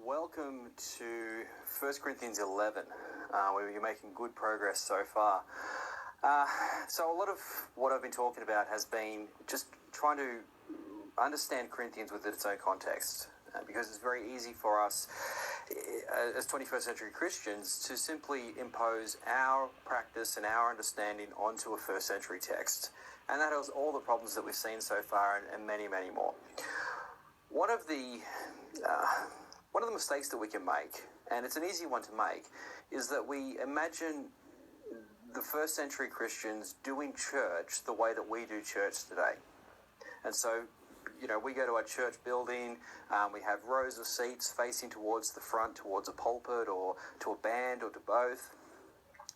Welcome to 1corinthians 11, where you're making good progress so far. So a lot of what I've been talking about has been just trying to understand Corinthians within its own context, because it's very easy for us as 21st century Christians to simply impose our practice and our understanding onto a first century text. And that has all the problems that we've seen so far and many, many more. One of the mistakes that we can make, and it's an easy one to make, is that we imagine the first century Christians doing church the way that we do church today. And so, we go to our church building, we have rows of seats facing towards the front, towards a pulpit or to a band or to both.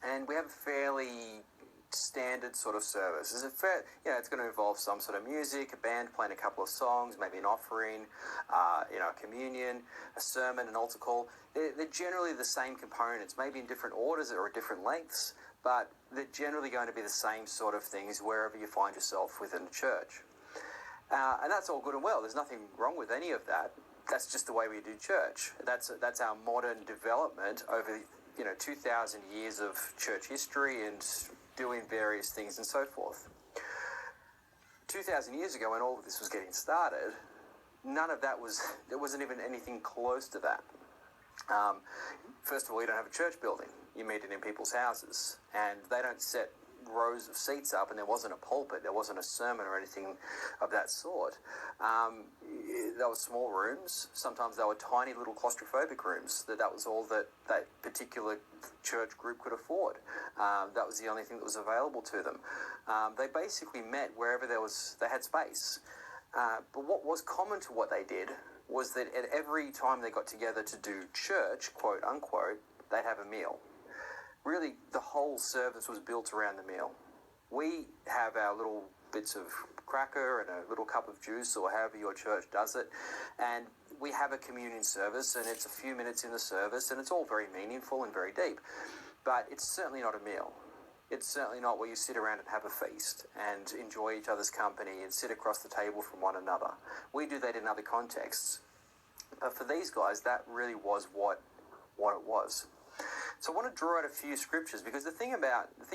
And we have a fairly standard sort of service. Is it fair? It's going to involve some sort of music, a band playing a couple of songs, maybe an offering, a communion, a sermon, an altar call. They're generally the same components, maybe in different orders or at different lengths, but they're generally going to be the same sort of things wherever you find yourself within the church. And that's all good and well. There's nothing wrong with any of that. That's just the way we do church. That's our modern development over 2,000 years of church history and doing various things and so forth. 2,000 years ago, when all of this was getting started, none of that there wasn't even anything close to that. First of all, you don't have a church building. You meet it in people's houses, and they don't set rows of seats up, and there wasn't a pulpit, there wasn't a sermon or anything of that sort. There were small rooms. Sometimes they were tiny little claustrophobic rooms. That was all that particular church group could afford. That was the only thing that was available to them. They basically met wherever they had space. But what was common to what they did was that at every time they got together to do church, quote unquote, they'd have a meal. Really, the whole service was built around the meal. We have our little bits of cracker and a little cup of juice, or however your church does it, and we have a communion service, and it's a few minutes in the service, and it's all very meaningful and very deep. But it's certainly not a meal. It's certainly not where you sit around and have a feast and enjoy each other's company and sit across the table from one another. We do that in other contexts. But for these guys, that really was what it was. So I want to draw out a few scriptures, because the thing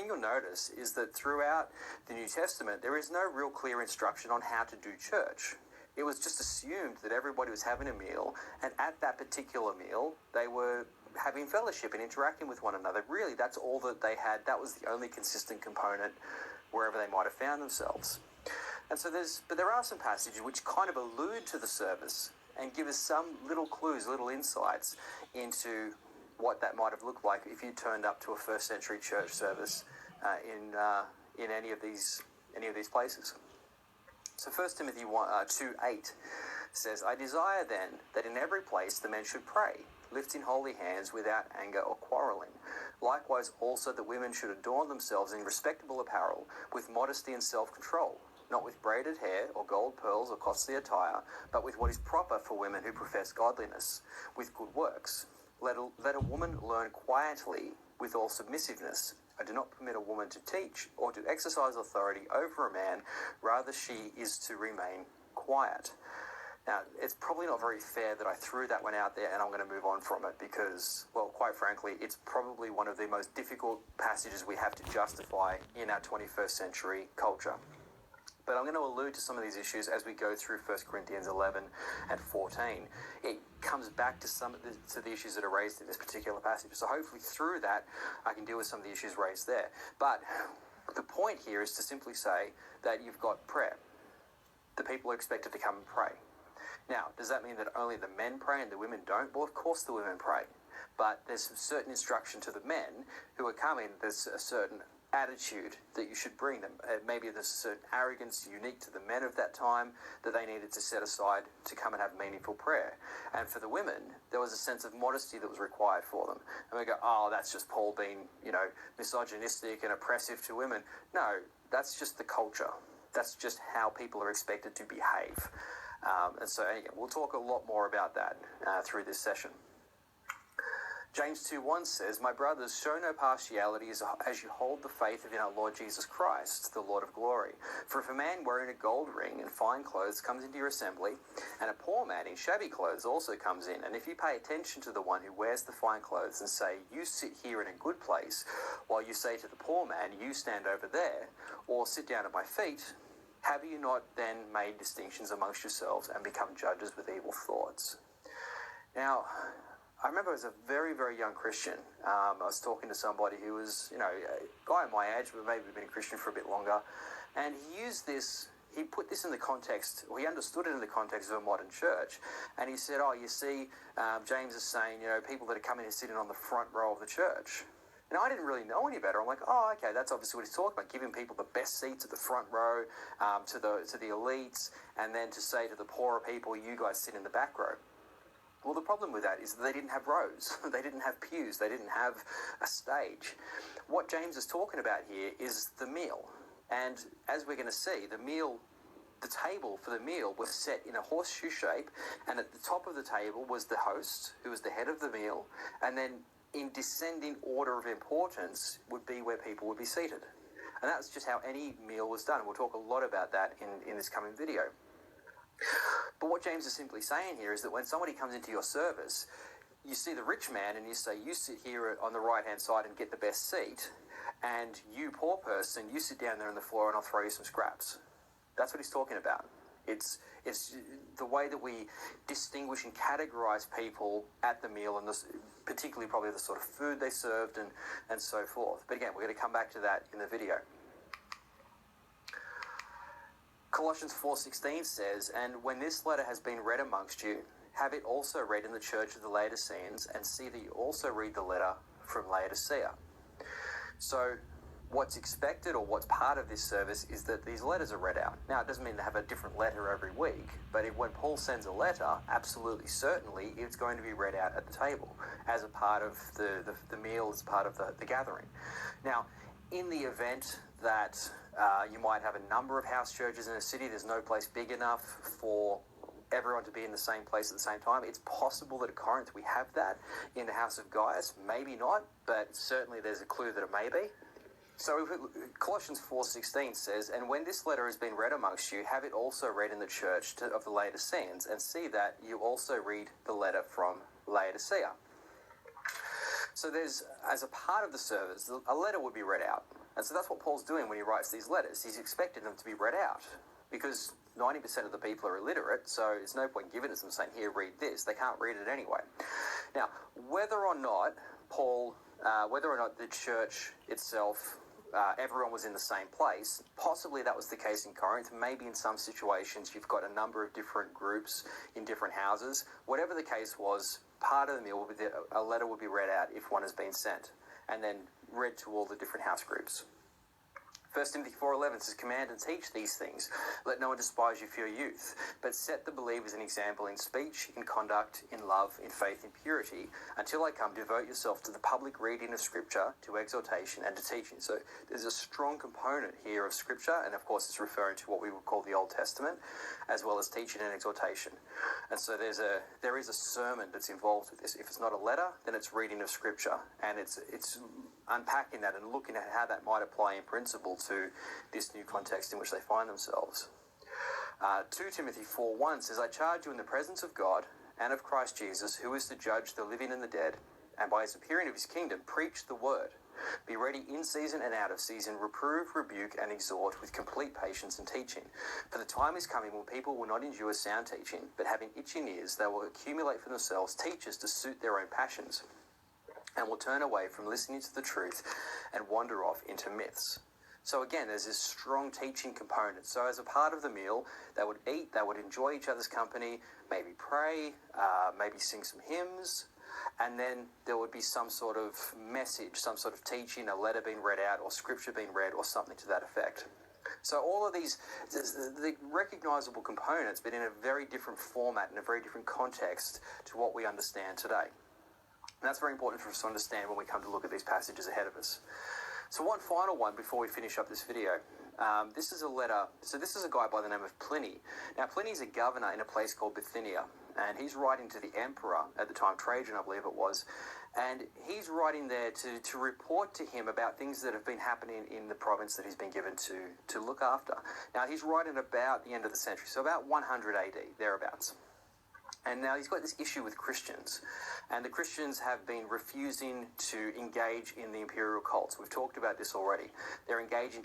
you'll notice is that throughout the New Testament, there is no real clear instruction on how to do church. It was just assumed that everybody was having a meal, and at that particular meal, they were having fellowship and interacting with one another. Really, that's all that they had. That was the only consistent component wherever they might have found themselves. And so there are some passages which kind of allude to the service and give us some little clues, little insights into what that might have looked like if you turned up to a first century church service in any of these places. So 1 Timothy 2:8 says, "I desire then that in every place the men should pray, lifting holy hands without anger or quarrelling. Likewise also the women should adorn themselves in respectable apparel, with modesty and self-control, not with braided hair or gold pearls or costly attire, but with what is proper for women who profess godliness, with good works. Let a woman learn quietly with all submissiveness. I do not permit a woman to teach or to exercise authority over a man. Rather, she is to remain quiet." Now, it's probably not very fair that I threw that one out there and I'm going to move on from it because, well, quite frankly, it's probably one of the most difficult passages we have to justify in our 21st century culture. But I'm going to allude to some of these issues as we go through 1 Corinthians 11 and 14. It comes back to the issues that are raised in this particular passage. So hopefully through that, I can deal with some of the issues raised there. But the point here is to simply say that you've got prayer. The people are expected to come and pray. Now, does that mean that only the men pray and the women don't? Well, of course the women pray. But there's some certain instruction to the men who are coming. There's a certain attitude that you should bring them. Maybe there's a certain arrogance unique to the men of that time that they needed to set aside to come and have meaningful prayer. And for the women, there was a sense of modesty that was required for them. And we go, oh, that's just Paul being, misogynistic and oppressive to women. No, that's just the culture. That's just how people are expected to behave. And so anyway, we'll talk a lot more about that through this session. James 2:1 says, "My brothers, show no partiality as you hold the faith of our Lord Jesus Christ, the Lord of glory. For if a man wearing a gold ring and fine clothes comes into your assembly, and a poor man in shabby clothes also comes in, and if you pay attention to the one who wears the fine clothes and say, 'You sit here in a good place,' while you say to the poor man, 'You stand over there,' or 'Sit down at my feet,' have you not then made distinctions amongst yourselves and become judges with evil thoughts?" Now, I remember as a very, very young Christian, I was talking to somebody who was, a guy my age, but maybe been a Christian for a bit longer, and he put this in the context, or he understood it in the context of a modern church, and he said, "Oh, you see, James is saying, people that are coming and sitting on the front row of the church." And I didn't really know any better. I'm like, oh, okay, that's obviously what he's talking about, giving people the best seats at the front row, to the elites, and then to say to the poorer people, "You guys sit in the back row." Well, the problem with that is that they didn't have rows. They didn't have pews. They didn't have a stage. What James is talking about here is the meal. And as we're going to see, the table for the meal was set in a horseshoe shape, and at the top of the table was the host, who was the head of the meal, and then in descending order of importance would be where people would be seated. And that's just how any meal was done. We'll talk a lot about that in this coming video. But what James is simply saying here is that when somebody comes into your service, you see the rich man and you say, "You sit here on the right-hand side and get the best seat," and you, poor person, you sit down there on the floor and I'll throw you some scraps. That's what he's talking about. It's the way that we distinguish and categorize people at the meal, and particularly probably the sort of food they served and so forth. But again, we're going to come back to that in the video. Colossians 4:16 says, "And when this letter has been read amongst you, have it also read in the church of the Laodiceans, and see that you also read the letter from Laodicea." So what's expected, or what's part of this service, is that these letters are read out. Now, it doesn't mean they have a different letter every week, but when Paul sends a letter, absolutely certainly it's going to be read out at the table as a part of the meal, as part of the gathering. Now, in the event that you might have a number of house churches in a city, there's no place big enough for everyone to be in the same place at the same time. It's possible that at Corinth we have that. In the house of Gaius, maybe not, but certainly there's a clue that it may be. So Colossians 4:16 says, "And when this letter has been read amongst you, have it also read in the church of the Laodiceans, and see that you also read the letter from Laodicea." So there's, as a part of the service, a letter would be read out. And so that's what Paul's doing when he writes these letters. He's expecting them to be read out, because 90% of the people are illiterate, so there's no point giving it to them saying, "Here, read this." They can't read it anyway. Now, whether or not the church itself, everyone was in the same place, possibly that was the case in Corinth. Maybe in some situations you've got a number of different groups in different houses. Whatever the case was, part of the meal, a letter would be read out if one has been sent, and then read to all the different house groups. 1 Timothy 4:11 says, "Command and teach these things. Let no one despise you for your youth, but set the believers an example in speech, in conduct, in love, in faith, in purity. Until I come, devote yourself to the public reading of Scripture, to exhortation, and to teaching." So there's a strong component here of Scripture, and of course it's referring to what we would call the Old Testament, as well as teaching and exhortation. And so there is a sermon that's involved with this. If it's not a letter, then it's reading of Scripture, and it's unpacking that and looking at how that might apply in principle to this new context in which they find themselves. 2 Timothy 4:1 says, "I charge you in the presence of God and of Christ Jesus, who is to judge the living and the dead, and by his appearing of his kingdom, preach the word. Be ready in season and out of season, reprove, rebuke, and exhort with complete patience and teaching. For the time is coming when people will not endure sound teaching, but having itching ears, they will accumulate for themselves teachers to suit their own passions, and will turn away from listening to the truth and wander off into myths." So again, there's this strong teaching component. So as a part of the meal, they would eat, they would enjoy each other's company, maybe pray, maybe sing some hymns, and then there would be some sort of message, some sort of teaching, a letter being read out, or scripture being read, or something to that effect. So all of these, the recognizable components, but in a very different format, in a very different context to what we understand today. And that's very important for us to understand when we come to look at these passages ahead of us. So one final one before we finish up this video. This is a letter. So this is a guy by the name of Pliny. Now, Pliny's a governor in a place called Bithynia, and he's writing to the emperor at the time, Trajan, I believe it was, and he's writing there to report to him about things that have been happening in the province that he's been given to look after. Now, he's writing about the end of the century, so about 100 AD, thereabouts. And now he's got this issue with Christians, and the Christians have been refusing to engage in the imperial cults. We've talked about this already. They're refusing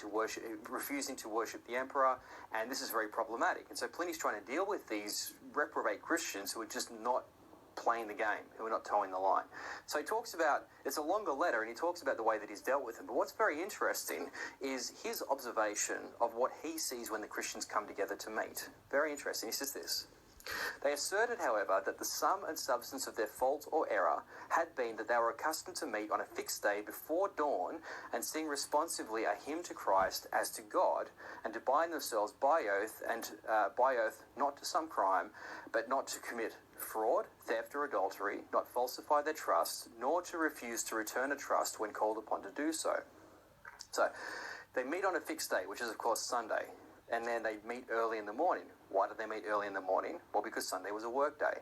to worship the emperor, and this is very problematic. And so Pliny's trying to deal with these reprobate Christians who are just not playing the game, who are not towing the line. So he talks about, it's a longer letter, and he talks about the way that he's dealt with them. But what's very interesting is his observation of what he sees when the Christians come together to meet. Very interesting. He says this: "They asserted, however, that the sum and substance of their fault or error had been that they were accustomed to meet on a fixed day before dawn and sing responsively a hymn to Christ as to God, and to bind themselves by oath not to some crime, but not to commit fraud, theft, or adultery, not falsify their trust, nor to refuse to return a trust when called upon to do so." So they meet on a fixed day, which is of course Sunday, and then they meet early in the morning. Why did they meet early in the morning? Well, because Sunday was a work day.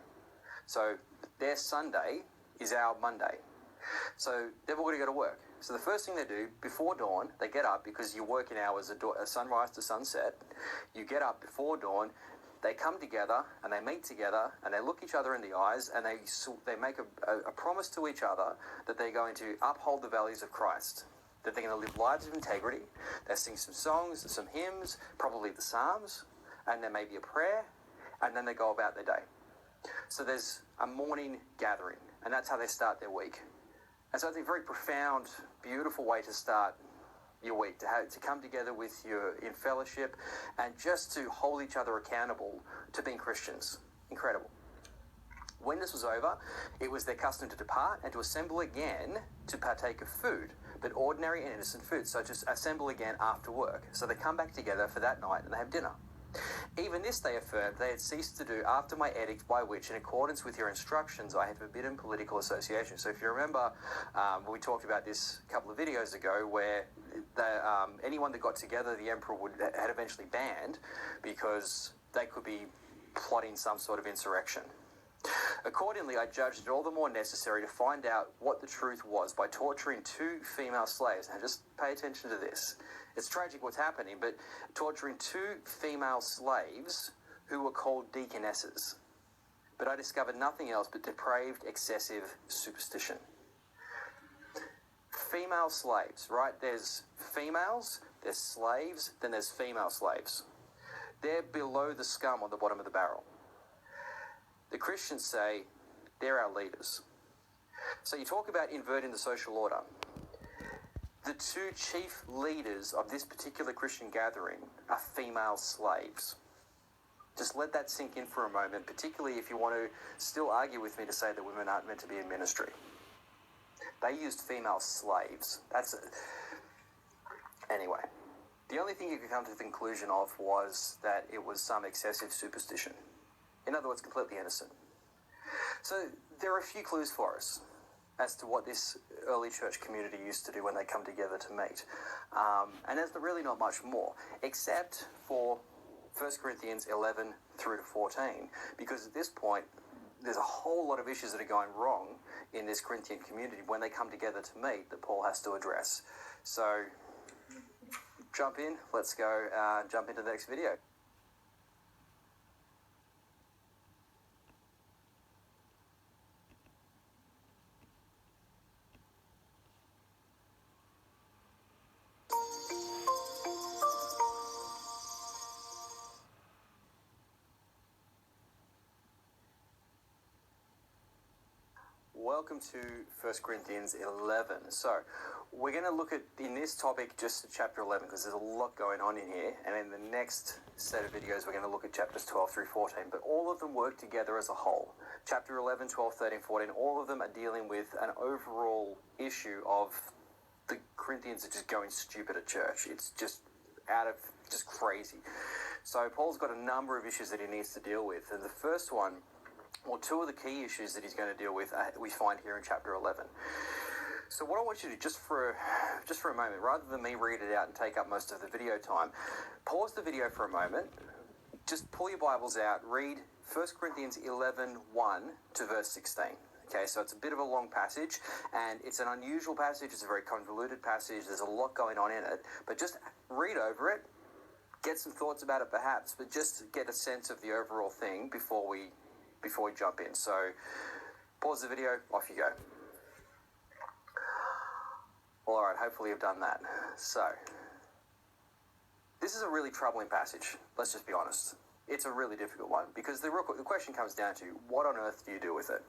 So their Sunday is our Monday. So they've all got to go to work. So the first thing they do, before dawn, they get up, because your working hours are sunrise to sunset. You get up before dawn, they come together, and they meet together, and they look each other in the eyes, and they make a promise to each other that they're going to uphold the values of Christ, that they're going to live lives of integrity. They sing some songs, some hymns, probably the Psalms, and there may be a prayer, and then they go about their day. So there's a morning gathering, and that's how they start their week. And so it's a very profound, beautiful way to start your week, to come together with you in fellowship and just to hold each other accountable to being Christians. Incredible. When this was over, it was their custom to depart and to assemble again to partake of food, but ordinary and innocent food. So just assemble again after work. So they come back together for that night and they have dinner. Even this, they affirmed, they had ceased to do after my edict, by which, in accordance with your instructions, I had forbidden political association. So if you remember, we talked about this a couple of videos ago, where anyone that got together, the emperor had eventually banned, because they could be plotting some sort of insurrection. Accordingly, I judged it all the more necessary to find out what the truth was by torturing 2 female slaves. Now, just pay attention to this. It's tragic what's happening, but torturing 2 female slaves who were called deaconesses. But I discovered nothing else but depraved, excessive superstition. Female slaves, right? There's females, there's slaves, then there's female slaves. They're below the scum on the bottom of the barrel. The Christians say they're our leaders. So you talk about inverting the social order. The 2 chief leaders of this particular Christian gathering are female slaves. Just let that sink in for a moment, particularly if you want to still argue with me to say that women aren't meant to be in ministry. They used female slaves. Anyway, the only thing you could come to the conclusion of was that it was some excessive superstition. In other words, completely innocent. So there are a few clues for us as to what this early church community used to do when they come together to meet. And there's really not much more, except for 1 Corinthians 11 through to 14, because at this point, there's a whole lot of issues that are going wrong in this Corinthian community when they come together to meet that Paul has to address. So jump in, let's go jump into the next video. Welcome to 1 Corinthians 11. So, we're going to look at, in this topic, just chapter 11, because there's a lot going on in here. And in the next set of videos, we're going to look at chapters 12 through 14. But all of them work together as a whole. Chapter 11, 12, 13, 14, all of them are dealing with an overall issue of the Corinthians are just going stupid at church. It's just just crazy. So, Paul's got a number of issues that he needs to deal with. And the first one, 2 of the key issues that he's going to deal with we find here in chapter 11. So what I want you to do, just for a moment, rather than me read it out and take up most of the video time, pause the video for a moment, just pull your Bibles out, read 1 Corinthians 11:1 to verse 16. Okay, so it's a bit of a long passage, and it's an unusual passage, it's a very convoluted passage, there's a lot going on in it, but just read over it, get some thoughts about it perhaps, but just get a sense of the overall thing before we jump in. So pause the video, off you go. Well, all right, hopefully you've done that. So, this is a really troubling passage, let's just be honest. It's a really difficult one, because the question comes down to, what on earth do you do with it?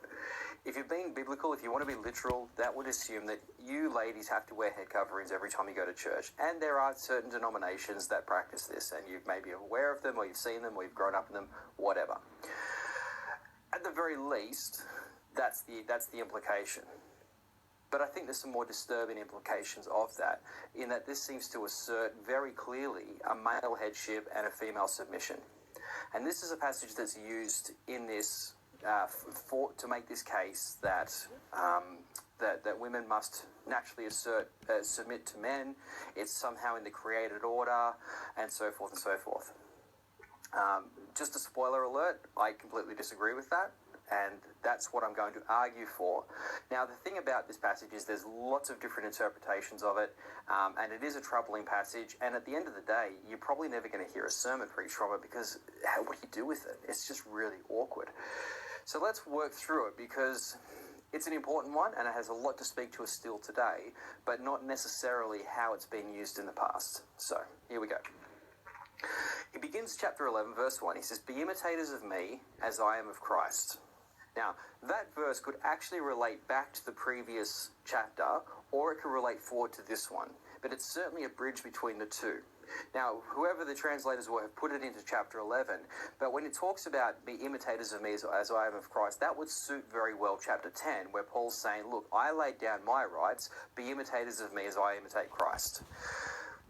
If you're being biblical, if you want to be literal, that would assume that you ladies have to wear head coverings every time you go to church. And there are certain denominations that practice this, and you may be aware of them, or you've seen them, or you've grown up in them, whatever. At the very least, that's the implication. But I think there's some more disturbing implications of that, in that this seems to assert very clearly a male headship and a female submission. And this is a passage that's used in this to make this case that that women must naturally submit to men. It's somehow in the created order, and so forth and so forth. Just a spoiler alert, I completely disagree with that. And that's what I'm going to argue for. Now, the thing about this passage is there's lots of different interpretations of it, and it is a troubling passage, and at the end of the day, you're probably never going to hear a sermon preached from it, because what do you do with it? It's just really awkward. So let's work through it, because it's an important one, and it has a lot to speak to us still today, but not necessarily how it's been used in the past. So, here we go. He begins chapter 11, verse 1. He says, "Be imitators of me, as I am of Christ." Now, that verse could actually relate back to the previous chapter, or it could relate forward to this one, but it's certainly a bridge between the two. Now, whoever the translators were have put it into chapter 11, but when it talks about be imitators of me as I am of Christ, that would suit very well chapter 10, where Paul's saying, look, I laid down my rights, be imitators of me as I imitate Christ.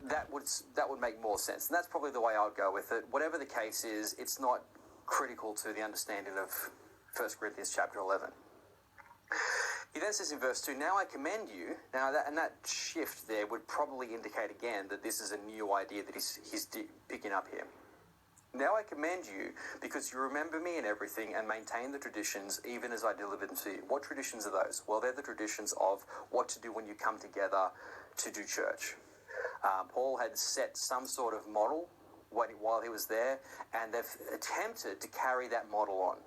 That would make more sense, and that's probably the way I would go with it. Whatever the case is, it's not critical to the understanding of 1 Corinthians chapter 11. He then says in verse 2, "Now I commend you." Now, that shift there would probably indicate again that this is a new idea that he's picking up here. "Now I commend you because you remember me in everything and maintain the traditions even as I delivered them to you." What traditions are those? Well, they're the traditions of what to do when you come together to do church. Paul had set some sort of model while he was there, and they've attempted to carry that model on.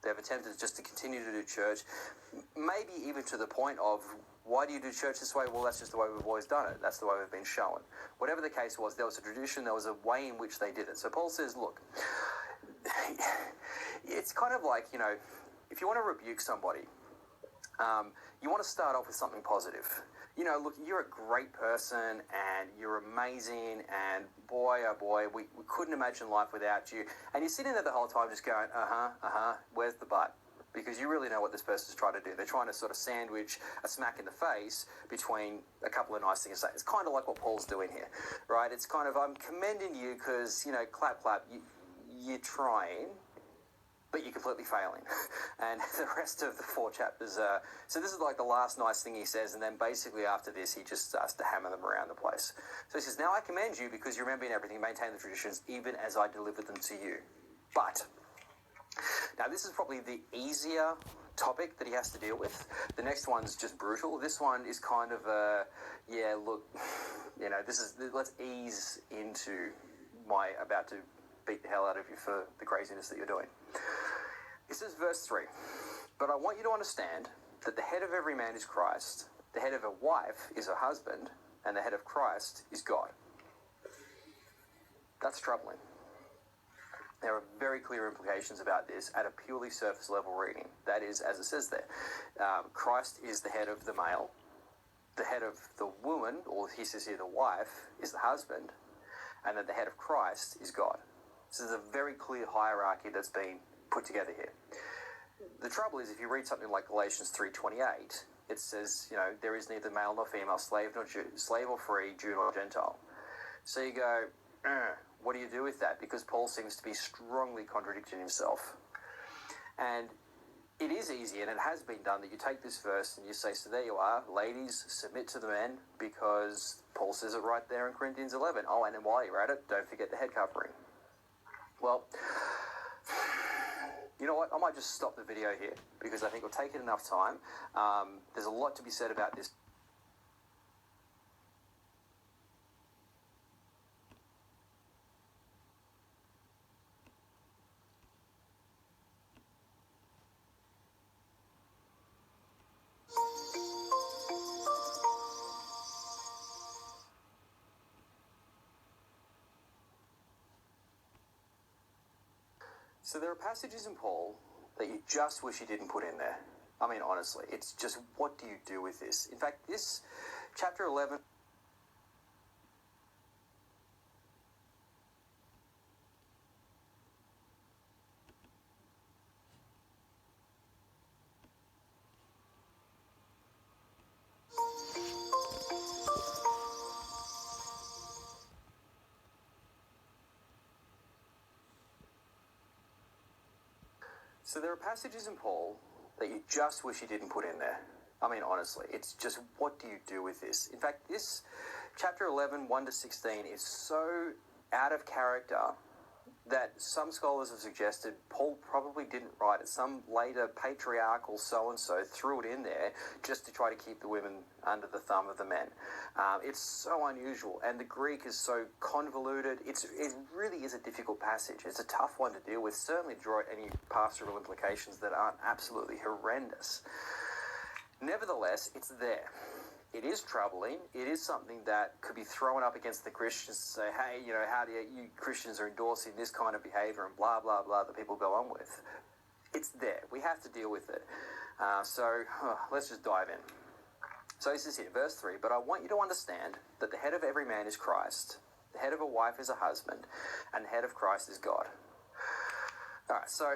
They've attempted just to continue to do church, maybe even to the point of, why do you do church this way? Well, that's just the way we've always done it. That's the way we've been shown. Whatever the case was, there was a tradition, there was a way in which they did it. So Paul says, look, it's kind of like, if you want to rebuke somebody, you want to start off with something positive. Look, you're a great person and you're amazing, and boy, oh boy, we couldn't imagine life without you. And you're sitting there the whole time just going, where's the but? Because you really know what this person's trying to do. They're trying to sort of sandwich a smack in the face between a couple of nice things to say. It's kind of like what Paul's doing here, right? It's kind of, I'm commending you because, clap, clap, you're trying, but you're completely failing. And the rest of the 4 chapters so this is like the last nice thing he says, and then basically after this he just starts to hammer them around the place. So he says, "Now I commend you because you remember in everything, maintain the traditions even as I delivered them to you." But now this is probably the easier topic that he has to deal with. The next one's just brutal. This one is kind of let's ease into my about to beat the hell out of you for the craziness that you're doing. This is verse 3. "But I want you to understand that the head of every man is Christ, the head of a wife is her husband, and the head of Christ is God." That's troubling. There are very clear implications about this at a purely surface level reading. That is, as it says there, Christ is the head of the male, the head of the woman, or he says here the wife, is the husband, and that the head of Christ is God. This is a very clear hierarchy that's been put together here. The trouble is, if you read something like Galatians 3:28, it says, there is neither male nor female, slave nor Jew, slave or free, Jew nor Gentile. So you go, what do you do with that? Because Paul seems to be strongly contradicting himself. And it is easy, and it has been done, that you take this verse and you say, so there you are, ladies, submit to the men, because Paul says it right there in Corinthians 11. Oh, and then while you're at it, don't forget the head covering. Well, you know what? I might just stop the video here, because I think we'll take it enough time. There's a lot to be said about this. So there are passages in Paul that you just wish you didn't put in there. I mean, honestly, it's just, what do you do with this? In fact, this chapter 11... So there are passages in Paul that you just wish you didn't put in there. I mean, honestly, it's just, what do you do with this? In fact, this chapter 11, 1 to 16 is so out of character that some scholars have suggested Paul probably didn't write it. Some later patriarchal so-and-so threw it in there just to try to keep the women under the thumb of the men. It's so unusual, and the Greek is so convoluted. It really is a difficult passage. It's a tough one to deal with, certainly to draw any pastoral implications that aren't absolutely horrendous. Nevertheless, it's there. It is troubling. It is something that could be thrown up against the Christians to say, hey, you know, how do you Christians are endorsing this kind of behavior and blah, blah, blah that people go on with. It's there. We have to deal with it. Let's just dive in. So this is here, verse 3. But I want you to understand that the head of every man is Christ. The head of a wife is a husband. And the head of Christ is God. All right, so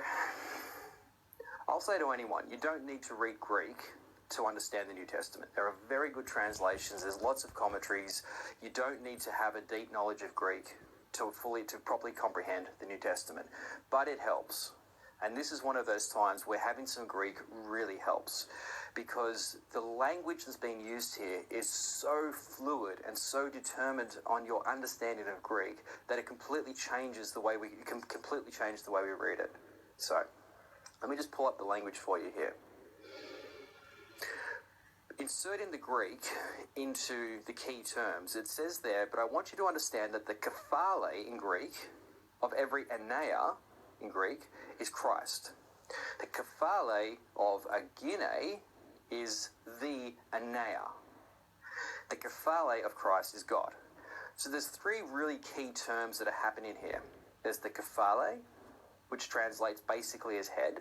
I'll say to anyone, you don't need to read Greek to understand the New Testament. There are very good translations. There's lots of commentaries. You don't need to have a deep knowledge of Greek to properly comprehend the New Testament. But it helps. And this is one of those times where having some Greek really helps, because the language that's being used here is so fluid and so determined on your understanding of Greek that it completely changes the way we read it. So let me just pull up the language for you here. Inserting the Greek into the key terms, it says there, but I want you to understand that the kephale in Greek of every anea in Greek is Christ. The kephale of a gine is the anea. The kephale of Christ is God. So there's three really key terms that are happening here. There's the kephale, which translates basically as head.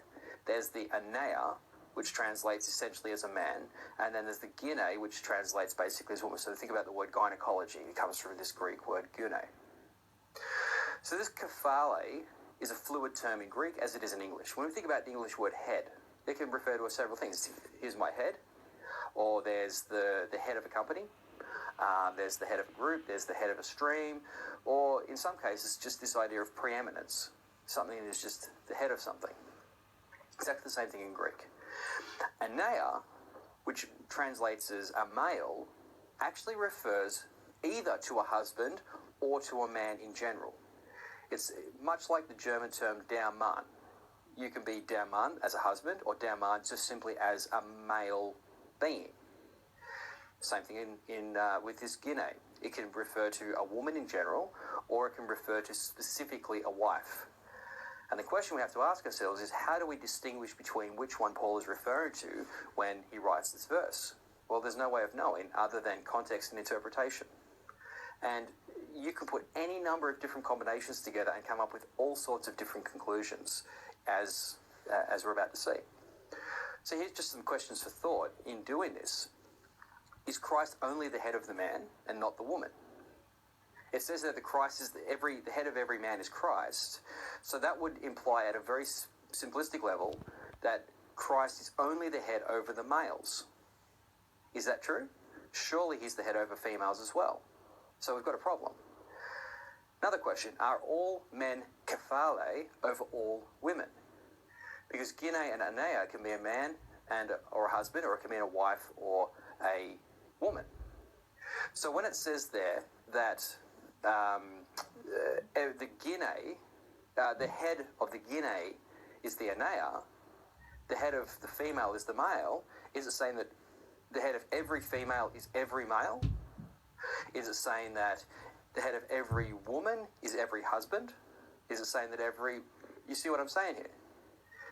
There's the anea, which translates essentially as a man, and then there's the gine, which translates basically as woman. So think about the word gynecology. It comes from this Greek word gune. So this kephale is a fluid term in Greek as it is in English. When we think about the English word head, it can refer to several things. Here's my head, or there's the head of a company, there's the head of a group, there's the head of a stream, or in some cases just this idea of preeminence. Something is just the head of something. Exactly the same thing in Greek. Anea, which translates as a male, actually refers either to a husband or to a man in general. It's much like the German term der Mann. You can be der Mann as a husband, or der Mann just simply as a male being. Same thing with this gine. It can refer to a woman in general, or it can refer to specifically a wife. And the question we have to ask ourselves is, how do we distinguish between which one Paul is referring to when he writes this verse? Well, there's no way of knowing other than context and interpretation. And you can put any number of different combinations together and come up with all sorts of different conclusions, as we're about to see. So here's just some questions for thought in doing this. Is Christ only the head of the man and not the woman? It says that the head of every man is Christ. So that would imply at a very simplistic level that Christ is only the head over the males. Is that true? Surely he's the head over females as well. So we've got a problem. Another question, are all men kephale over all women? Because gine and anea can be a man or a husband, or it can be a wife or a woman. So when it says there that the gine, the head of the gine is the anea, the head of the female is the male, is it saying that the head of every female is every male? Is it saying that the head of every woman is every husband? Is it saying that you see what I'm saying here?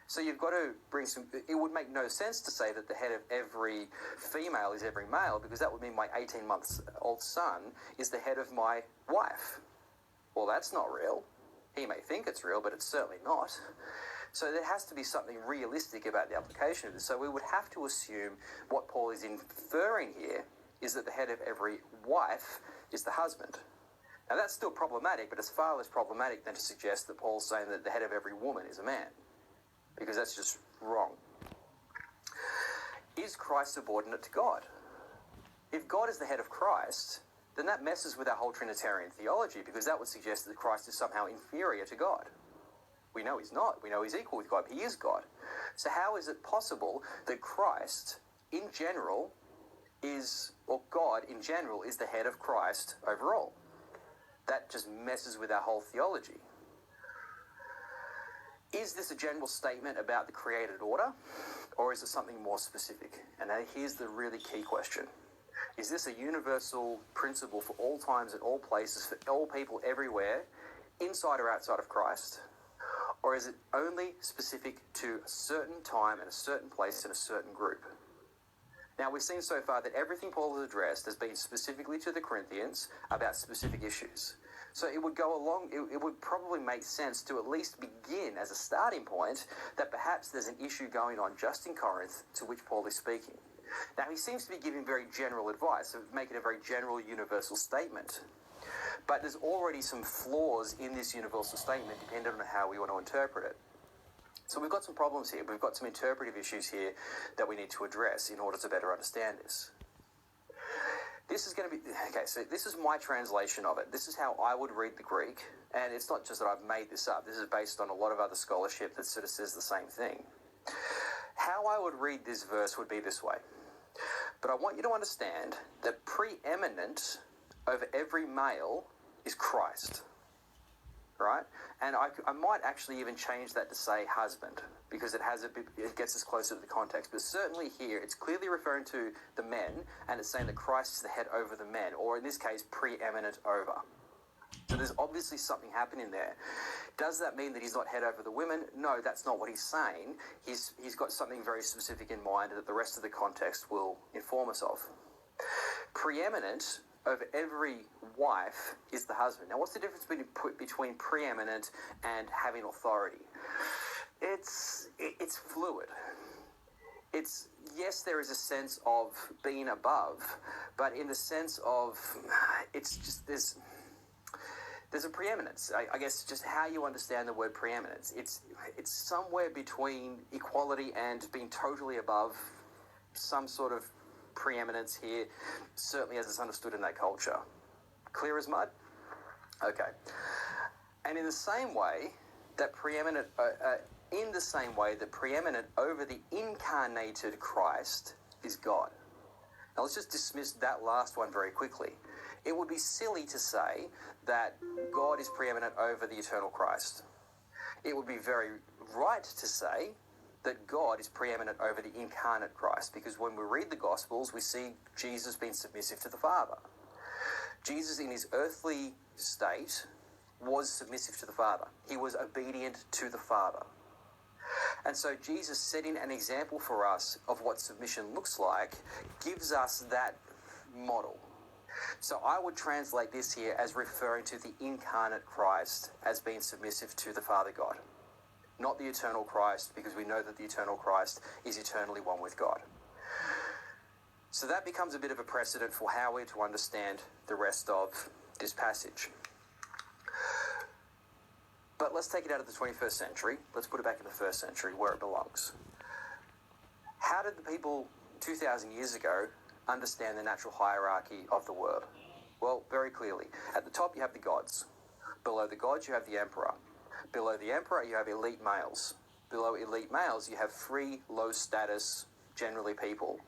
So you've got to bring it would make no sense to say that the head of every female is every male, because that would mean my 18-month-old son is the head of my wife. Well, that's not real. He may think it's real, but it's certainly not. So there has to be something realistic about the application of this. So we would have to assume what Paul is inferring here is that the head of every wife is the husband. Now that's still problematic, but it's far less problematic than to suggest that Paul's saying that the head of every woman is a man, because that's just wrong. Is Christ subordinate to God? If God is the head of Christ, then that messes with our whole Trinitarian theology, because that would suggest that Christ is somehow inferior to God. We know he's not. We know he's equal with God. He is God. So how is it possible that Christ, in general, or God, in general, is the head of Christ overall? That just messes with our whole theology. Is this a general statement about the created order, or is it something more specific? And now here's the really key question. Is this a universal principle for all times and all places, for all people everywhere, inside or outside of Christ? Or is it only specific to a certain time and a certain place and a certain group? Now, we've seen so far that everything Paul has addressed has been specifically to the Corinthians about specific issues. So it would go along, it would probably make sense to at least begin as a starting point that perhaps there's an issue going on just in Corinth to which Paul is speaking. Now, he seems to be giving very general advice, making a very general universal statement. But there's already some flaws in this universal statement depending on how we want to interpret it. So we've got some problems here. We've got some interpretive issues here that we need to address in order to better understand this. This is going to be, okay, so this is my translation of it. This is how I would read the Greek, and it's not just that I've made this up. This is based on a lot of other scholarship that sort of says the same thing. How I would read this verse would be this way. But I want you to understand that preeminent over every male is Christ, right? And I might actually even change that to say husband, because it gets us closer to the context. But certainly here, it's clearly referring to the men, and it's saying that Christ is the head over the men, or in this case, preeminent over. So there's obviously something happening there. Does that mean that he's not head over the women? No, that's not what he's saying. He's got something very specific in mind that the rest of the context will inform us of. Preeminent over every wife is the husband. Now, what's the difference between preeminent and having authority? It's fluid. Yes, there is a sense of being above, but in the sense of it's just there's a preeminence. I guess just how you understand the word preeminence. It's somewhere between equality and being totally above, some sort of preeminence here, certainly as it's understood in that culture. Clear as mud? Okay. And in the same way that preeminent over the incarnated Christ is God. Now let's just dismiss that last one very quickly. It would be silly to say that God is preeminent over the eternal Christ. It would be very right to say that God is preeminent over the incarnate Christ, because when we read the Gospels, we see Jesus being submissive to the Father. Jesus in his earthly state was submissive to the Father. He was obedient to the Father. And so Jesus setting an example for us of what submission looks like gives us that model. So I would translate this here as referring to the incarnate Christ as being submissive to the Father God. Not the eternal Christ, because we know that the eternal Christ is eternally one with God. So that becomes a bit of a precedent for how we're to understand the rest of this passage. But let's take it out of the 21st century. Let's put it back in the first century where it belongs. How did the people 2,000 years ago understand the natural hierarchy of the world? Well, very clearly. At the top, you have the gods. Below the gods, you have the emperor. Below the emperor, you have elite males. below elite males, you have free, low status, generally people.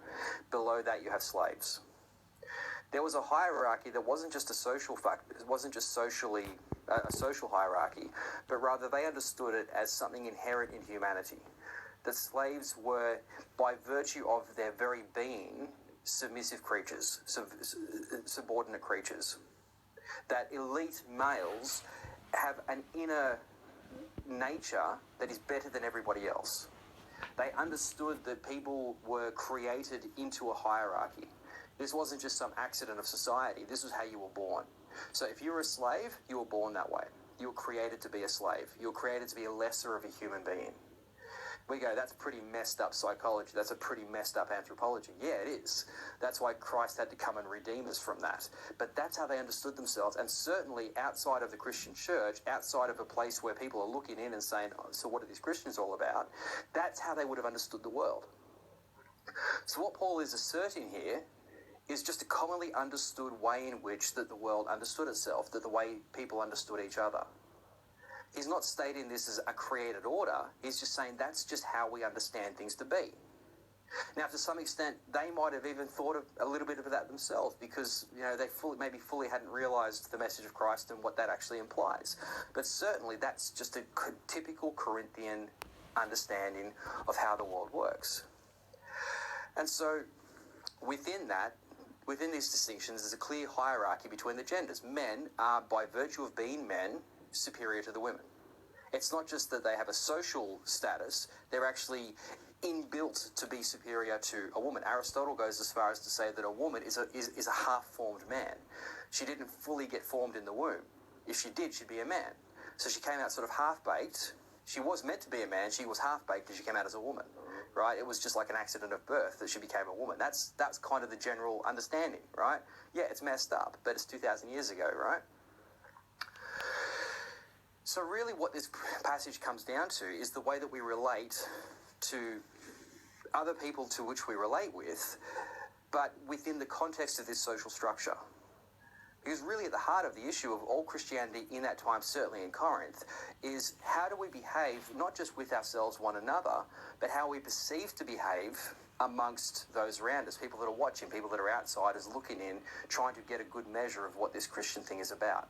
Below that, you have slaves. There was a hierarchy that wasn't just a social factor, it wasn't just socially a social hierarchy, but rather they understood it as something inherent in humanity. The slaves were, by virtue of their very being, submissive creatures, subordinate creatures. That elite males have an inner nature that is better than everybody else. They understood that people were created into a hierarchy. This wasn't just some accident of society. This was how you were born. So if you were a slave, you were born that way. You were created to be a slave. You were created to be a lesser of a human being. We go, that's pretty messed up psychology. That's a pretty messed up anthropology. Yeah, it is. That's why Christ had to come and redeem us from that. But that's how they understood themselves. And certainly outside of the Christian church, outside of a place where people are looking in and saying, oh, so what are these Christians all about? That's how they would have understood the world. So what Paul is asserting here is just a commonly understood way in which that the world understood itself, that the way people understood each other. He's not stating this as a created order. He's just saying that's just how we understand things to be. Now, to some extent, they might have even thought of a little bit of that themselves because, they fully hadn't realised the message of Christ and what that actually implies. But certainly that's just a typical Corinthian understanding of how the world works. And so within these distinctions, there's a clear hierarchy between the genders. Men are, by virtue of being men, superior to the women. It's not just that they have a social status, they're actually inbuilt to be superior to a woman. Aristotle goes as far as to say that a woman is a half-formed man. She didn't fully get formed in the womb. If she did, she'd be a man. So she came out sort of half-baked. She was meant to be a man, she was half-baked because she came out as a woman, right? It was just like an accident of birth that she became a woman. That's kind of the general understanding, right? Yeah, it's messed up, but it's 2,000 years ago, right? So really what this passage comes down to is the way that we relate to other people to which we relate with, but within the context of this social structure. Because really at the heart of the issue of all Christianity in that time, certainly in Corinth, is how do we behave, not just with ourselves, one another, but how we perceive to behave amongst those around us, people that are watching, people that are outsiders looking in, trying to get a good measure of what this Christian thing is about.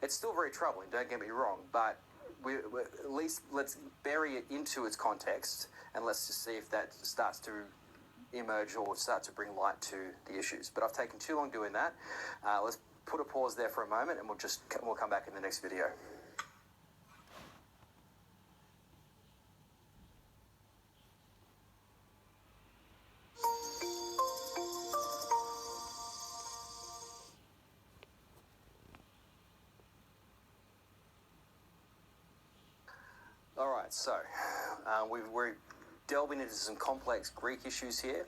It's still very troubling, don't get me wrong, but at least let's bury it into its context and let's just see if that starts to emerge or start to bring light to the issues. But I've taken too long doing that. Let's put a pause there for a moment and we'll come back in the next video. All right, so we're delving into some complex Greek issues here.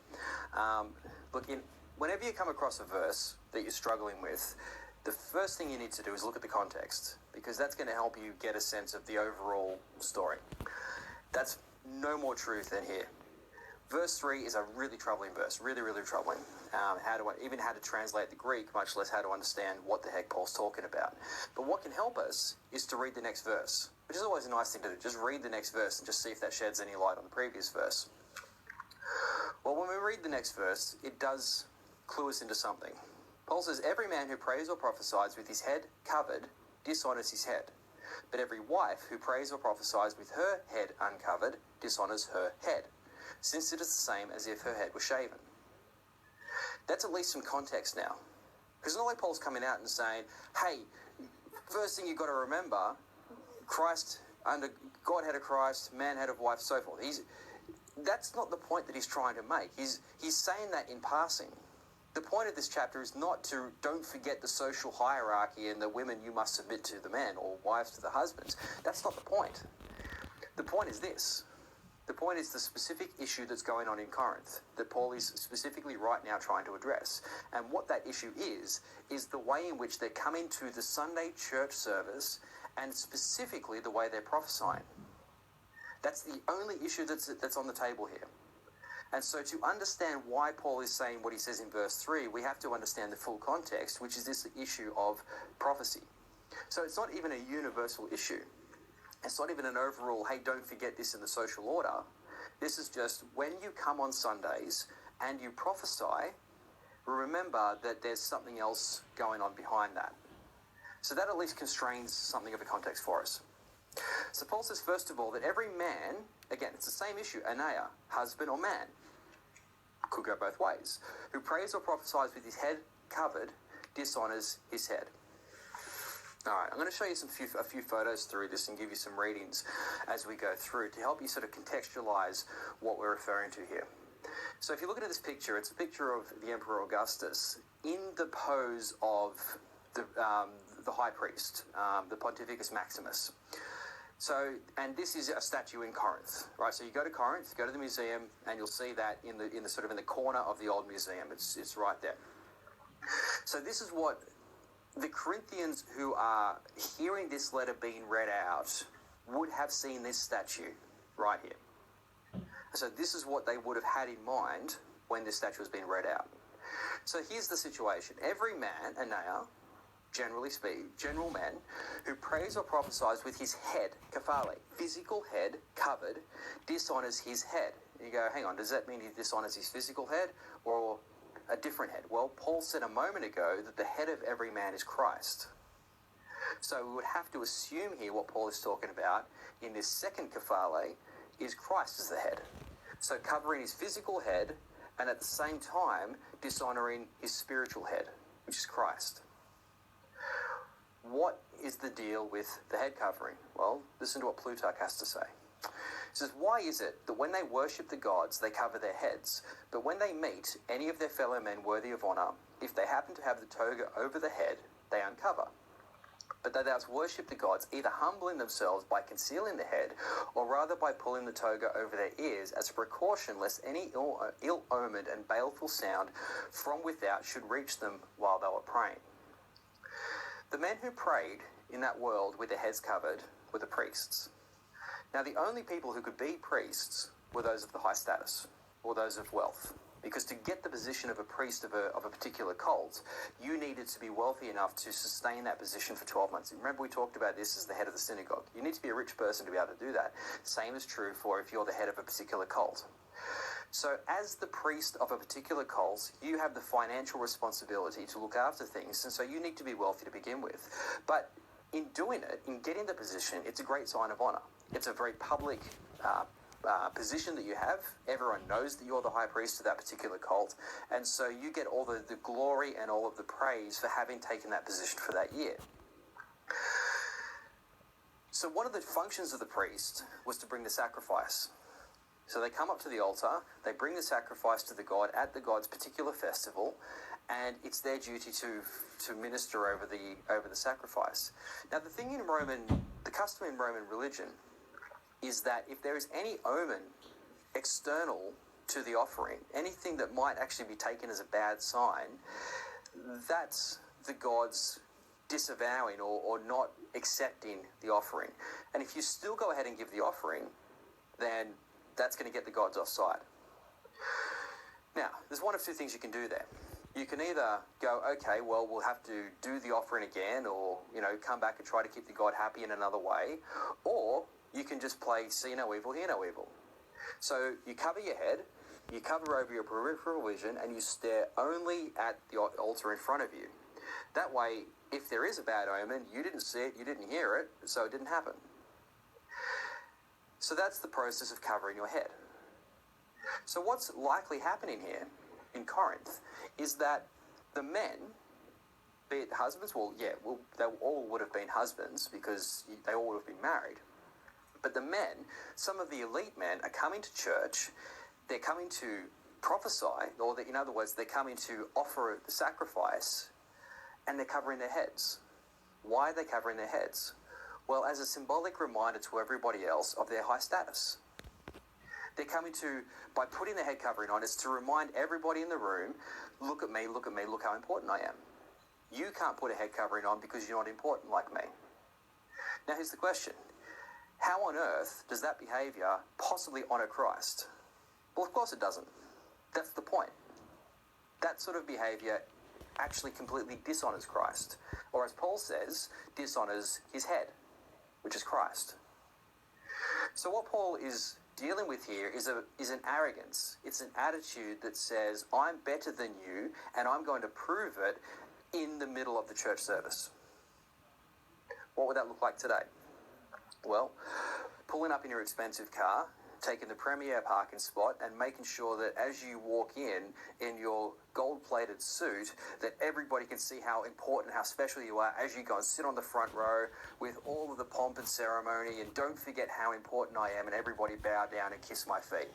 Whenever you come across a verse that you're struggling with, the first thing you need to do is look at the context, because that's going to help you get a sense of the overall story. That's no more truth than here. Verse 3 is a really troubling verse, really, really troubling. How to translate the Greek, much less how to understand what the heck Paul's talking about. But what can help us is to read the next verse, which is always a nice thing to do. Just read the next verse and just see if that sheds any light on the previous verse. Well, when we read the next verse, it does clue us into something. Paul says, every man who prays or prophesies with his head covered dishonors his head. But every wife who prays or prophesies with her head uncovered dishonors her head, since it is the same as if her head were shaven. That's at least some context now. Because it's not like Paul's coming out and saying, hey, first thing you've got to remember, God had a Christ, man had a wife, so forth. That's not the point that he's trying to make. He's saying that in passing. The point of this chapter is not to, don't forget the social hierarchy and the women you must submit to the men or wives to the husbands. That's not the point. The point is this. The point is the specific issue that's going on in Corinth that Paul is specifically right now trying to address. And what that issue is the way in which they're coming to the Sunday church service and specifically the way they're prophesying. That's the only issue that's on the table here. And so to understand why Paul is saying what he says in verse 3, we have to understand the full context, which is this issue of prophecy. So it's not even a universal issue. It's not even an overall, hey, don't forget this in the social order. This is just when you come on Sundays and you prophesy, remember that there's something else going on behind that. So that at least constrains something of a context for us. So Paul says, first of all, that every man, again, it's the same issue, anea, husband or man, could go both ways, who prays or prophesies with his head covered, dishonors his head. All right, I'm going to show you a few photos through this and give you some readings as we go through to help you sort of contextualize what we're referring to here. So if you look at this picture, it's a picture of the Emperor Augustus in the pose of the high priest, the Pontificus Maximus. So, and this is a statue in Corinth, right? So you go to Corinth, go to the museum, and you'll see that in the sort of in the corner of the old museum. It's right there. So this is what the Corinthians who are hearing this letter being read out would have seen this statue right here. So this is what they would have had in mind when this statue was being read out. So here's the situation. Every man, anea, generally speaking, general man, who prays or prophesies with his head, kephale, physical head covered, dishonors his head. And you go, hang on, does that mean he dishonors his physical head or a different head? Well, Paul said a moment ago that the head of every man is Christ. So we would have to assume here what Paul is talking about in this second kephale is Christ as the head. So covering his physical head and at the same time dishonoring his spiritual head, which is Christ. What is the deal with the head covering? Well, listen to what Plutarch has to say. He says, why is it that when they worship the gods, they cover their heads, but when they meet any of their fellow men worthy of honour, if they happen to have the toga over the head, they uncover? But they thus worship the gods, either humbling themselves by concealing the head, or rather by pulling the toga over their ears as a precaution lest any ill-omened and baleful sound from without should reach them while they were praying. The men who prayed in that world with their heads covered were the priests. Now, the only people who could be priests were those of the high status, or those of wealth. Because to get the position of a priest of a particular cult, you needed to be wealthy enough to sustain that position for 12 months. Remember, we talked about this as the head of the synagogue. You need to be a rich person to be able to do that. Same is true for if you're the head of a particular cult. So as the priest of a particular cult, you have the financial responsibility to look after things, and so you need to be wealthy to begin with. But in doing it, in getting the position, it's a great sign of honor. It's a very public position that you have. Everyone knows that you're the high priest of that particular cult, and so you get all the glory and all of the praise for having taken that position for that year. So one of the functions of the priest was to bring the sacrifice. So they come up to the altar, they bring the sacrifice to the god at the god's particular festival, and it's their duty to minister over the sacrifice. Now, the custom in Roman religion is that if there is any omen external to the offering, anything that might actually be taken as a bad sign, that's the gods disavowing or not accepting the offering. And if you still go ahead and give the offering, then that's going to get the gods offside. Now, there's one of two things you can do there. You can either go, okay, well, we'll have to do the offering again, or, come back and try to keep the god happy in another way, or you can just play see no evil, hear no evil. So you cover your head, you cover over your peripheral vision, and you stare only at the altar in front of you. That way, if there is a bad omen, you didn't see it, you didn't hear it, so it didn't happen. So that's the process of covering your head. So what's likely happening here in Corinth is that the men, be it husbands, they all would have been husbands because they all would have been married. But the men, some of the elite men, are coming to church, they're coming to prophesy, or in other words, they're coming to offer the sacrifice, and they're covering their heads. Why are they covering their heads? Well, as a symbolic reminder to everybody else of their high status. They're coming to, by putting the head covering on, it's to remind everybody in the room, look at me, look how important I am. You can't put a head covering on because you're not important like me. Now here's the question. How on earth does that behaviour possibly honour Christ? Well, of course it doesn't. That's the point. That sort of behaviour actually completely dishonours Christ. Or as Paul says, dishonours his head, which is Christ. So what Paul is dealing with here is an arrogance. It's an attitude that says, I'm better than you, and I'm going to prove it in the middle of the church service. What would that look like today? Well, pulling up in your expensive car, taking the premier parking spot, and making sure that as you walk in your gold-plated suit, that everybody can see how important, how special you are as you go and sit on the front row with all of the pomp and ceremony, and don't forget how important I am, and everybody bow down and kiss my feet.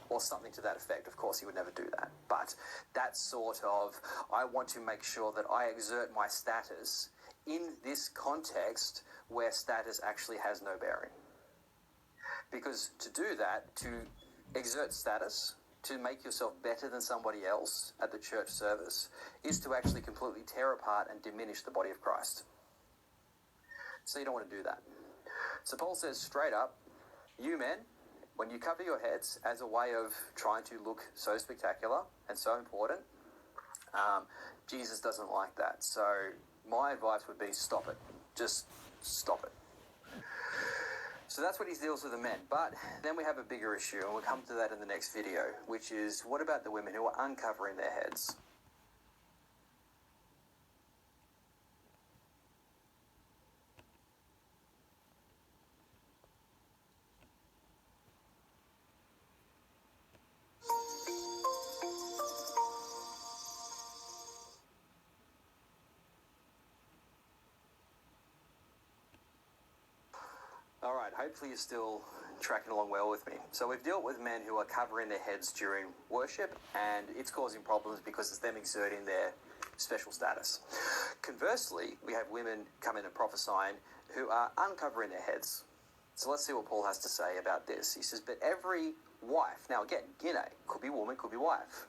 Or something to that effect. Of course, he would never do that. But that sort of, I want to make sure that I exert my status in this context where status actually has no bearing. Because to do that, to exert status, to make yourself better than somebody else at the church service, is to actually completely tear apart and diminish the body of Christ. So you don't want to do that. So Paul says straight up, you men, when you cover your heads as a way of trying to look so spectacular and so important, Jesus doesn't like that. So my advice would be stop it. Just stop it. So that's what he deals with the men. But then we have a bigger issue, and we'll come to that in the next video, which is, what about the women who are uncovering their heads? All right, hopefully you're still tracking along well with me. So we've dealt with men who are covering their heads during worship, and it's causing problems because it's them exerting their special status. Conversely, we have women coming and prophesying who are uncovering their heads. So let's see what Paul has to say about this. He says, but every wife, now again, could be woman, could be wife.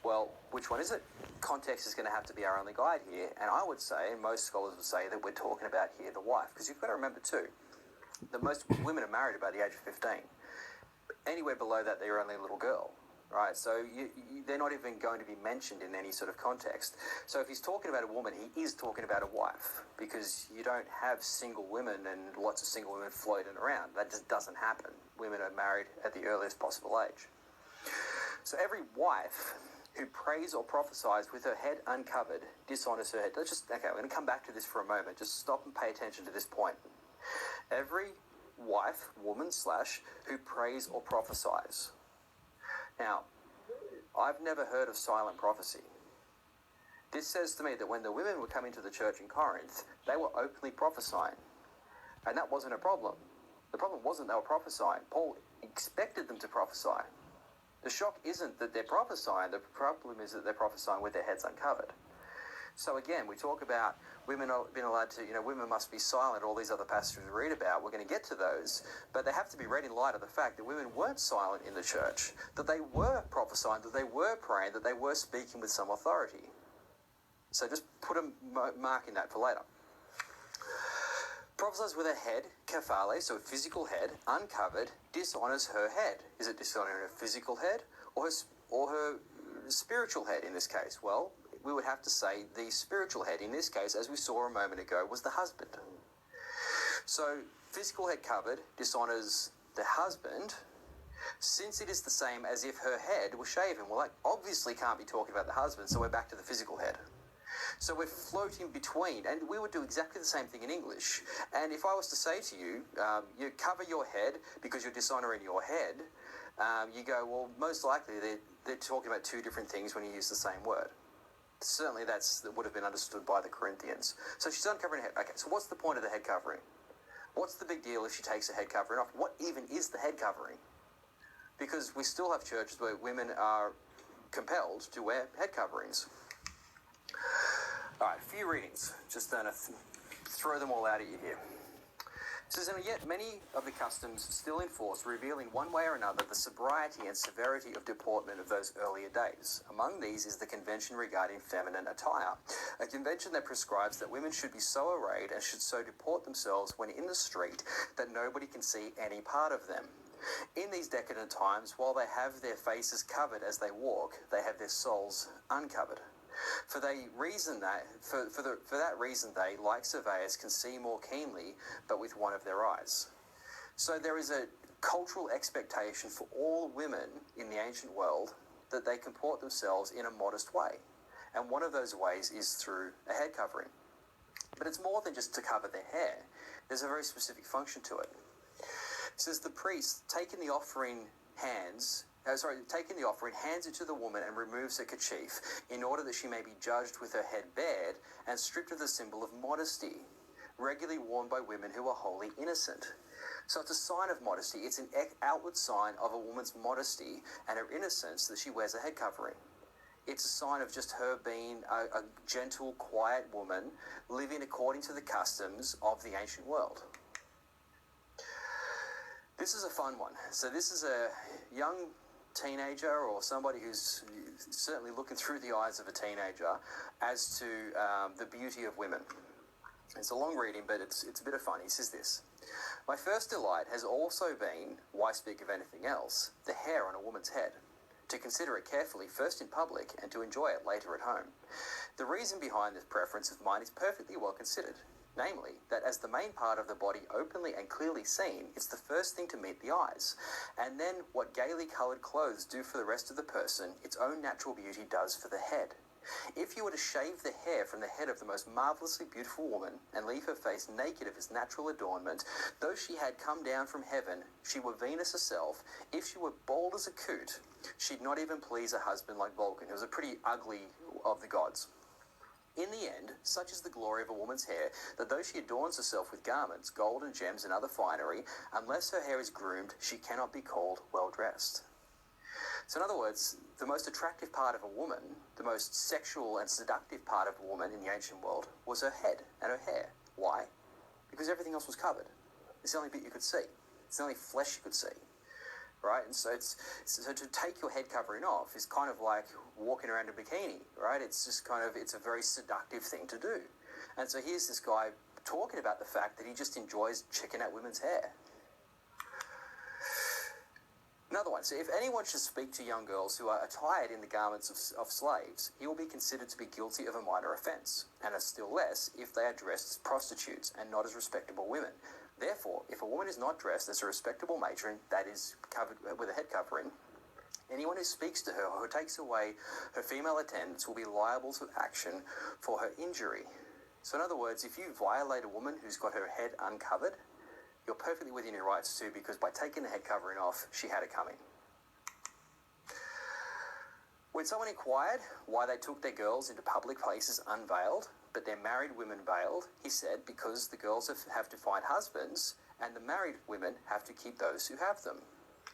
Well, which one is it? Context is going to have to be our only guide here, and I would say, and most scholars would say, that we're talking about here the wife, because you've got to remember too, that most women are married about the age of 15. Anywhere below that, they're only a little girl, right? So they're not even going to be mentioned in any sort of context. So if he's talking about a woman, he is talking about a wife, because you don't have single women and lots of single women floating around. That just doesn't happen. Women are married at the earliest possible age. So every wife who prays or prophesies with her head uncovered dishonors her head. Okay, we're going to come back to this for a moment. Just stop and pay attention to this point. Every wife, woman / who prays or prophesies. Now, I've never heard of silent prophecy. This says to me that when the women were coming to the church in Corinth, they were openly prophesying. And that wasn't a problem. The problem wasn't they were prophesying. Paul expected them to prophesy. The shock isn't that they're prophesying. The problem is that they're prophesying with their heads uncovered. So again, we talk about women not being allowed to, women must be silent, all these other passages we read about. We're going to get to those, but they have to be read in light of the fact that women weren't silent in the church, that they were prophesying, that they were praying, that they were speaking with some authority. So just put a mark in that for later. Prophesies with her head, kephale, so a physical head, uncovered, dishonors her head. Is it dishonoring her physical head or her spiritual head in this case? Well, we would have to say the spiritual head in this case, as we saw a moment ago, was the husband. So physical head covered dishonors the husband, since it is the same as if her head was shaven. Well, that obviously can't be talking about the husband, so we're back to the physical head. So we're floating between, and we would do exactly the same thing in English. And if I was to say to you, you cover your head because you're dishonoring your head, you go, well, most likely they're talking about two different things when you use the same word. Certainly that would have been understood by the Corinthians. So she's uncovering her head. Okay, so what's the point of the head covering? What's the big deal if she takes her head covering off? What even is the head covering? Because we still have churches where women are compelled to wear head coverings. All right, a few readings. Just going to throw them all out at you here. It says, and yet many of the customs still in force, revealing one way or another the sobriety and severity of deportment of those earlier days. Among these is the convention regarding feminine attire, a convention that prescribes that women should be so arrayed and should so deport themselves when in the street that nobody can see any part of them. In these decadent times, while they have their faces covered as they walk, they have their souls uncovered. For that reason, they, like surveyors, can see more keenly, but with one of their eyes. So there is a cultural expectation for all women in the ancient world that they comport themselves in a modest way. And one of those ways is through a head covering. But it's more than just to cover their hair. There's a very specific function to it. It says the priest, taking the offering, hands it to the woman and removes her kerchief, in order that she may be judged with her head bared and stripped of the symbol of modesty, regularly worn by women who are wholly innocent. So it's a sign of modesty. It's an outward sign of a woman's modesty and her innocence that she wears a head covering. It's a sign of just her being a gentle, quiet woman living according to the customs of the ancient world. This is a fun one. So this is a young teenager or somebody who's certainly looking through the eyes of a teenager as to the beauty of women. It's a long reading, but it's a bit of fun. He says this: "My first delight has also been, why speak of anything else, the hair on a woman's head. To consider it carefully, first in public, and to enjoy it later at home. The reason behind this preference of mine is perfectly well considered, namely, that as the main part of the body openly and clearly seen, it's the first thing to meet the eyes, and then what gaily coloured clothes do for the rest of the person, its own natural beauty does for the head. If you were to shave the hair from the head of the most marvellously beautiful woman, and leave her face naked of its natural adornment, though she had come down from heaven, she were Venus herself, if she were bald as a coot, she'd not even please a husband like Vulcan, who was a pretty ugly of the gods. In the end, such is the glory of a woman's hair, that though she adorns herself with garments, gold and gems and other finery, unless her hair is groomed, she cannot be called well-dressed." So in other words, the most attractive part of a woman, the most sexual and seductive part of a woman in the ancient world, was her head and her hair. Why? Because everything else was covered. It's the only bit you could see. It's the only flesh you could see. Right? And so so to take your head covering off is kind of like walking around in a bikini, right? It's just it's a very seductive thing to do. And so here's this guy talking about the fact that he just enjoys checking out women's hair. Another one, so if anyone should speak to young girls who are attired in the garments of slaves, he will be considered to be guilty of a minor offence, and still less if they are dressed as prostitutes and not as respectable women. Therefore, if a woman is not dressed as a respectable matron, that is covered with a head covering, anyone who speaks to her or who takes away her female attendants will be liable to action for her injury. So in other words, if you violate a woman who's got her head uncovered, you're perfectly within your rights too, because by taking the head covering off, she had it coming. When someone inquired why they took their girls into public places unveiled, but their married women veiled, he said, because the girls have to find husbands, and the married women have to keep those who have them.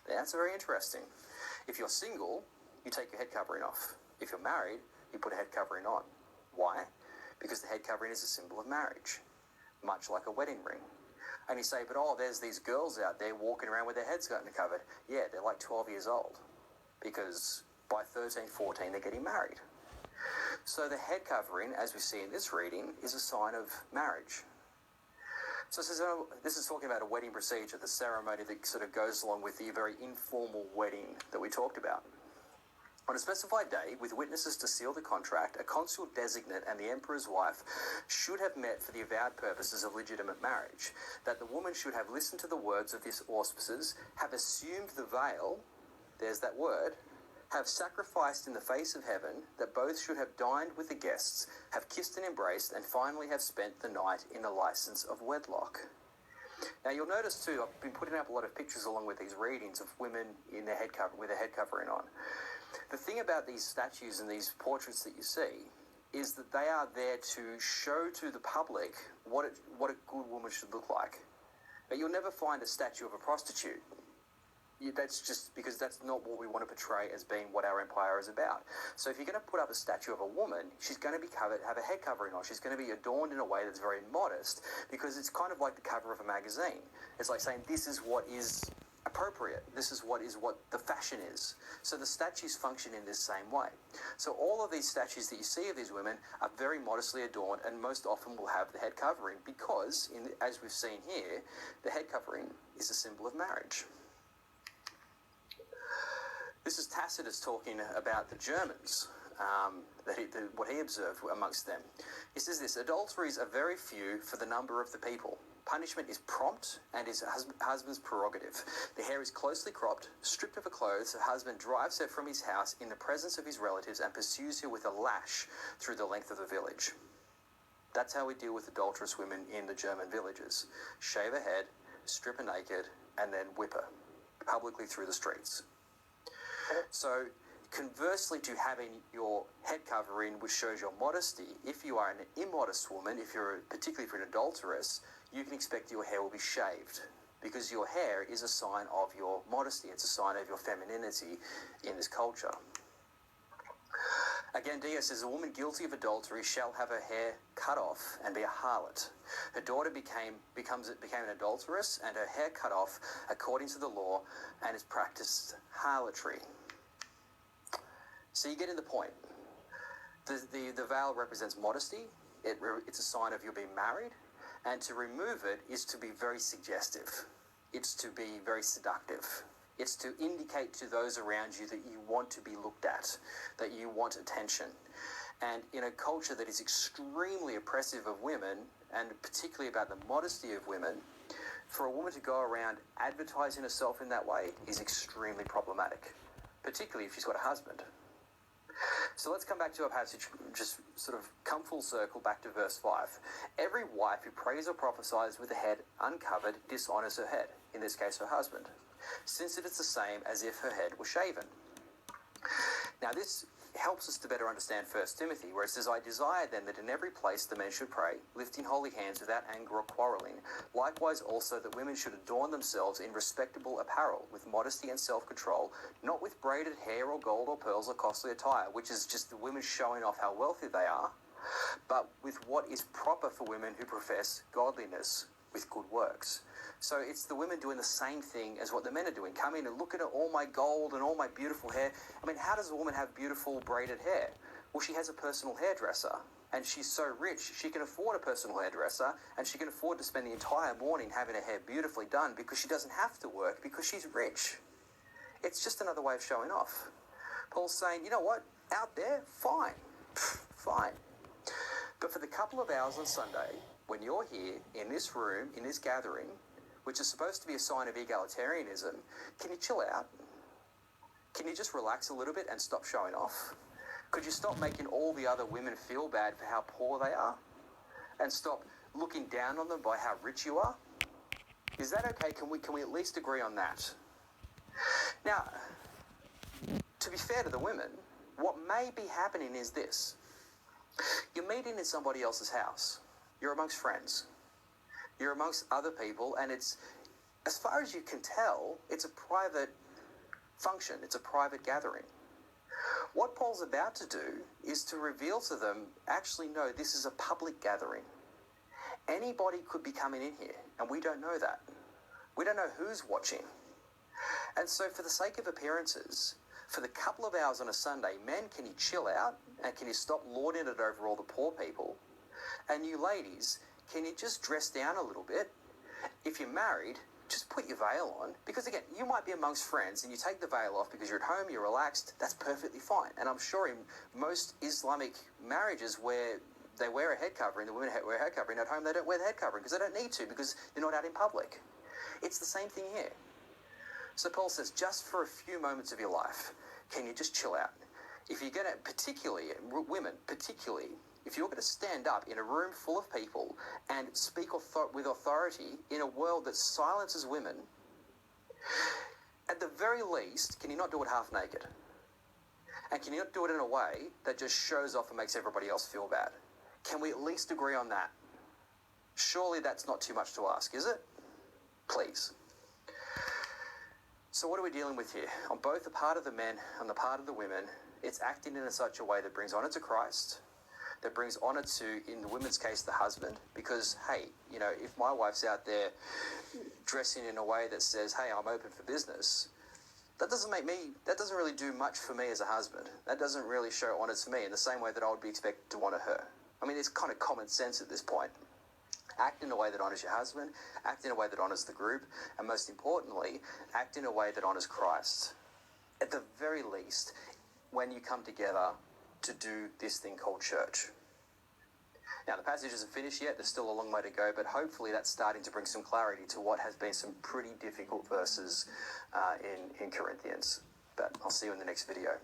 That's very interesting. If you're single, you take your head covering off. If you're married, you put a head covering on. Why? Because the head covering is a symbol of marriage, much like a wedding ring. And you say, but there's these girls out there walking around with their heads covered. Yeah, they're like 12 years old, because by 13, 14, they're getting married. So the head covering, as we see in this reading, is a sign of marriage. So this is talking about a wedding procedure, the ceremony that sort of goes along with the very informal wedding that we talked about. On a specified day, with witnesses to seal the contract, a consul designate and the emperor's wife should have met for the avowed purposes of legitimate marriage, that the woman should have listened to the words of his auspices, have assumed the veil, there's that word, have sacrificed in the face of heaven, that both should have dined with the guests, have kissed and embraced, and finally have spent the night in the license of wedlock. Now you'll notice too, I've been putting up a lot of pictures along with these readings of women in their head cover, with their head covering on. The thing about these statues and these portraits that you see is that they are there to show to the public what a good woman should look like. But you'll never find a statue of a prostitute. That's just because that's not what we want to portray as being what our empire is about. So if you're going to put up a statue of a woman, she's going to be covered, have a head covering on. She's going to be adorned in a way that's very modest, because it's kind of like the cover of a magazine. It's like saying this is what is appropriate. This is what the fashion is. So the statues function in this same way. So all of these statues that you see of these women are very modestly adorned, and most often will have the head covering, because as we've seen here, the head covering is a symbol of marriage. This is Tacitus talking about the Germans, what he observed amongst them. He says this: adulteries are very few for the number of the people, Punishment is prompt and is husband's prerogative. The hair is closely cropped, stripped of her clothes. Her husband drives her from his house in the presence of his relatives and pursues her with a lash through the length of the village. That's how we deal with adulterous women in the German villages. Shave her head, strip her naked, and then whip her publicly through the streets. So, conversely to having your head covering, which shows your modesty, if you are an immodest woman, particularly if you're an adulteress, you can expect your hair will be shaved, because your hair is a sign of your modesty. It's a sign of your femininity in this culture. Again, Dia says, a woman guilty of adultery shall have her hair cut off and be a harlot. Her daughter became an adulteress and her hair cut off according to the law, and is practiced harlotry. So you get in the point. The veil represents modesty. It's a sign of you being married, and to remove it is to be very suggestive. It's to be very seductive. It's to indicate to those around you that you want to be looked at, that you want attention. And in a culture that is extremely oppressive of women, and particularly about the modesty of women, for a woman to go around advertising herself in that way is extremely problematic, particularly if she's got a husband. So let's come back to our passage, just sort of come full circle back to verse 5. Every wife who prays or prophesies with the head uncovered dishonours her head, in this case her husband, since it is the same as if her head were shaven. Now this helps us to better understand 1 Timothy, where it says, I desire then that in every place the men should pray, lifting holy hands without anger or quarrelling. Likewise also that women should adorn themselves in respectable apparel, with modesty and self-control, not with braided hair or gold or pearls or costly attire, which is just the women showing off how wealthy they are, but with what is proper for women who profess godliness with good works. So it's the women doing the same thing as what the men are doing. Come in and look at all my gold and all my beautiful hair. I mean, how does a woman have beautiful braided hair? Well, she has a personal hairdresser, and she's so rich, she can afford a personal hairdresser, and she can afford to spend the entire morning having her hair beautifully done because she doesn't have to work because she's rich. It's just another way of showing off. Paul's saying, you know what? Out there, fine. Fine. But for the couple of hours on Sunday, when you're here, in this room, in this gathering, which is supposed to be a sign of egalitarianism, can you chill out? Can you just relax a little bit and stop showing off? Could you stop making all the other women feel bad for how poor they are? And stop looking down on them by how rich you are? Is that okay? Can we at least agree on that? Now, to be fair to the women, what may be happening is this. You're meeting in somebody else's house. You're amongst friends. You're amongst other people, and it's, as far as you can tell, it's a private function. It's a private gathering. What Paul's about to do is to reveal to them, actually, no, this is a public gathering. Anybody could be coming in here, and we don't know that. We don't know who's watching. And so for the sake of appearances, for the couple of hours on a Sunday, men, can you chill out? And can you stop lording it over all the poor people? And you ladies, can you just dress down a little bit? If you're married, just put your veil on. Because again, you might be amongst friends and you take the veil off because you're at home, you're relaxed, that's perfectly fine. And I'm sure in most Islamic marriages where they wear a head covering, the women wear a head covering, at home they don't wear the head covering because they don't need to, because they're not out in public. It's the same thing here. So Paul says, just for a few moments of your life, can you just chill out? If you're going to, particularly, women particularly, if you're going to stand up in a room full of people and speak with authority in a world that silences women, at the very least, can you not do it half naked? And can you not do it in a way that just shows off and makes everybody else feel bad? Can we at least agree on that? Surely that's not too much to ask, is it? Please. So what are we dealing with here? On both the part of the men and the part of the women, it's acting in such a way that brings honor to Christ, that brings honor to, in the women's case, the husband. Because, hey, you know, if my wife's out there dressing in a way that says, hey, I'm open for business, that doesn't really do much for me as a husband. That doesn't really show honor to me in the same way that I would be expected to honor her. I mean, it's kind of common sense at this point. Act in a way that honors your husband, act in a way that honors the group, and most importantly, act in a way that honors Christ. At the very least, when you come together to do this thing called church. Now, the passage isn't finished yet. There's still a long way to go, but hopefully that's starting to bring some clarity to what has been some pretty difficult verses in Corinthians. But I'll see you in the next video.